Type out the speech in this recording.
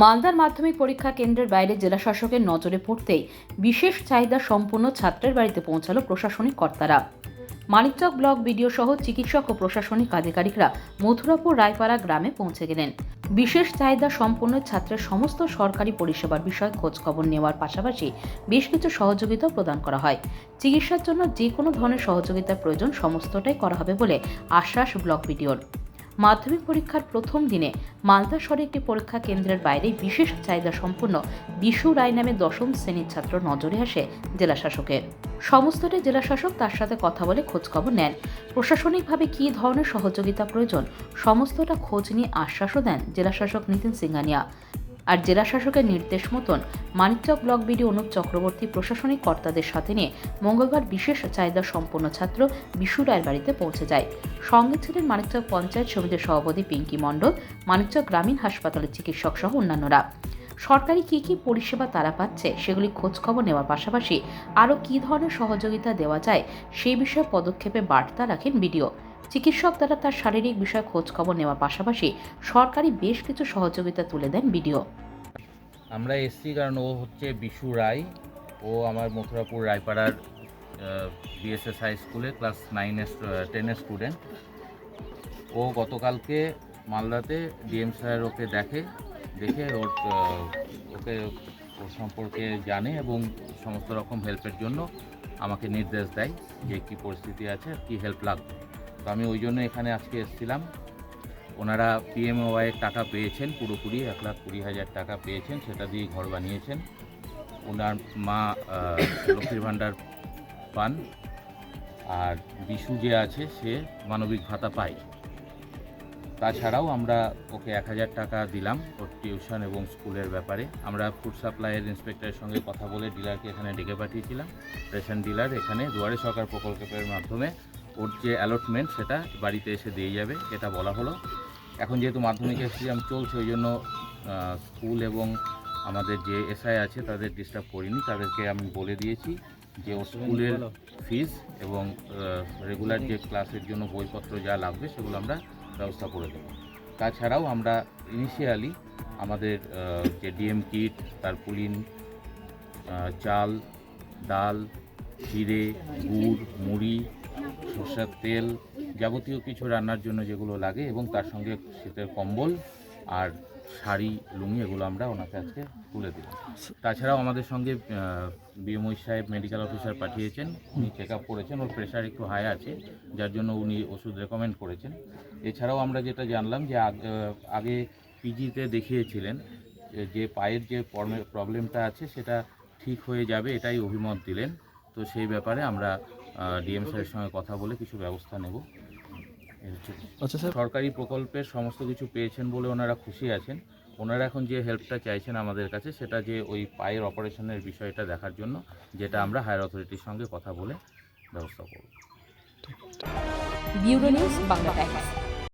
মালদার মাধ্যমিক পরীক্ষা কেন্দ্রের বাইরে জেলা শাসকের নজরে পড়তেই বিশেষ চাহিদা সম্পন্ন ছাত্রের বাড়িতে পৌঁছালো প্রশাসনিক কর্তারা। মানিকচক ব্লক বিডিও সহ চিকিৎসক ও প্রশাসনিক আধিকারিকরা মথুরাপুর রায়পাড়া গ্রামে পৌঁছে গেলেন। বিশেষ চাহিদা সম্পন্ন ছাত্রের সমস্ত সরকারি পরিষেবার বিষয়ে খোঁজখবর নেওয়ার পাশাপাশি বেশ কিছু সহযোগিতা প্রদান করা হয়। চিকিৎসার জন্য যে কোনো ধরনের সহযোগিতার প্রয়োজন সমস্তটাই করা হবে বলে আশ্বাস ব্লক বিডিওর। মাধ্যমিক পরীক্ষার প্রথম দিনে মালদা শহরে একটি পরীক্ষা কেন্দ্রের বাইরে বিশেষ চাহিদা সম্পন্ন বিশু রায় নামে 10ম শ্রেণীর ছাত্র নজরে আসে জেলা শাসকের। সমস্তটাই জেলা শাসক তার সাথে কথা বলে খোঁজখবর নেন। প্রশাসনিকভাবে কী ধরনের সহযোগিতা প্রয়োজন সমস্তটা খোঁজ নিয়ে আশ্বাসও দেন জেলা শাসক নিতিন সিংহানিয়া। আর জেলা শাসকের নির্দেশ মতন মানিকচক ব্লক বিডিও অনুপ চক্রবর্তী প্রশাসনিক কর্তাদের সাথে নিয়ে মঙ্গলবার বিশেষ চাহিদা সম্পন্ন ছাত্র বিশু রায়ের বাড়িতে পৌঁছে যায়। সঙ্গে ছিলেন মানিকচক পঞ্চায়েত সমিতির সভাপতি পিঙ্কি মণ্ডল, মানিকচক গ্রামীণ হাসপাতালের চিকিৎসক সহ অন্যান্যরা। সরকারি কী কী পরিষেবা তারা পাচ্ছে সেগুলি খোঁজখবর নেওয়ার পাশাপাশি আরও কী ধরনের সহযোগিতা দেওয়া যায় সেই বিষয়ে পদক্ষেপে বার্তা রাখেন বিডিও। চিকিৎসক দ্বারা তার শারীরিক বিষয়ে খোঁজখবর নেওয়ার পাশাপাশি সরকারি বেশ কিছু সহযোগিতা তুলে দেন বিডিও। আমরা এসছি কারণ ও হচ্ছে বিশু রায়। ও আমার মথুরাপুর রায়পাড়ার বিএসএস হাই স্কুলে ক্লাস 10-এর স্টুডেন্ট। ও গতকালকে মালদাতে ডিএম স্যার ওকে দেখে ওকে ওর সম্পর্কে জানে এবং সমস্ত রকম হেল্পের জন্য আমাকে নির্দেশ দেয় যে কী পরিস্থিতি আছে, কী হেল্প লাগবে। তো আমি ওই জন্য এখানে আজকে এসেছিলাম। ওনারা পিএমওয়াই টাকা পেয়েছেন, পুরোপুরি 1,20,000 টাকা পেয়েছেন, সেটা দিয়ে ঘর বানিয়েছেন। ওনার মা লক্ষ্মীর ভাণ্ডার পান, আর বিশু যে আছে সে মানবিক ভাতা পায়। তাছাড়াও আমরা ওকে 1,000 টাকা দিলাম ওর টিউশন এবং স্কুলের ব্যাপারে। আমরা ফুড সাপ্লাইয়ের ইন্সপেক্টরের সঙ্গে কথা বলে ডিলারকে এখানে ডেকে পাঠিয়েছিলাম। রেশন ডিলার এখানে দুয়ারে সরকার প্রকল্পের মাধ্যমে ওর যে অ্যালটমেন্ট সেটা বাড়িতে এসে দিয়ে যাবে, এটা বলা হলো। এখন যেহেতু মাধ্যমিক এক্সাম চলছে ওই জন্য স্কুল এবং আমাদের যে এসআই আছে তাদের ডিস্টার্ব করিনি। তাদেরকে আমি বলে দিয়েছি যে ও স্কুলের ফিজ এবং রেগুলার যে ক্লাসের জন্য বইপত্র যা লাগবে সেগুলো আমরা ব্যবস্থা করে দেবো। তাছাড়াও আমরা ইনিশিয়ালি আমাদের যে ডিএম কিট, তারপুলিন, চাল, ডাল, জিরে, গুড়, মুড়ি, সরষের তেল, যাবতীয় কিছু রান্নার জন্য যেগুলো লাগে এবং তার সঙ্গে শীতের কম্বল আর শাড়ি, লুঙ্গি, এগুলো আমরা ওনাকে আজকে তুলে দিলাম। তাছাড়াও আমাদের সঙ্গে বিএমওই সাহেব মেডিকেল অফিসার পাঠিয়েছেন। উনি চেক আপ করেছেন, ওর প্রেশার একটু হাই আছে যার জন্য উনি ওষুধ রেকমেন্ড করেছেন। এছাড়াও আমরা যেটা জানলাম যে আগে পিজিতে দেখিয়েছিলেন যে পায়ের যে প্রবলেমটা আছে সেটা ঠিক হয়ে যাবে, এটাই অভিমত দিলেন। তো সেই ব্যাপারে আমরা ডিএম স্যারের সঙ্গে কথা বলে কিছু ব্যবস্থা নেব। আচ্ছা স্যার, সরকারি প্রকল্পের সমস্ত কিছু পেয়েছেন বলে ওনারা খুশি আছেন। ওনারা এখন যে হেল্পটা চাইছেন আমাদের কাছে সেটা যে ওই পায়ের অপারেশনের বিষয়টা দেখার জন্য, যেটা আমরা হায়ার অথরিটির সঙ্গে কথা বলে ব্যবস্থা করব। Bureau news Bangla Times.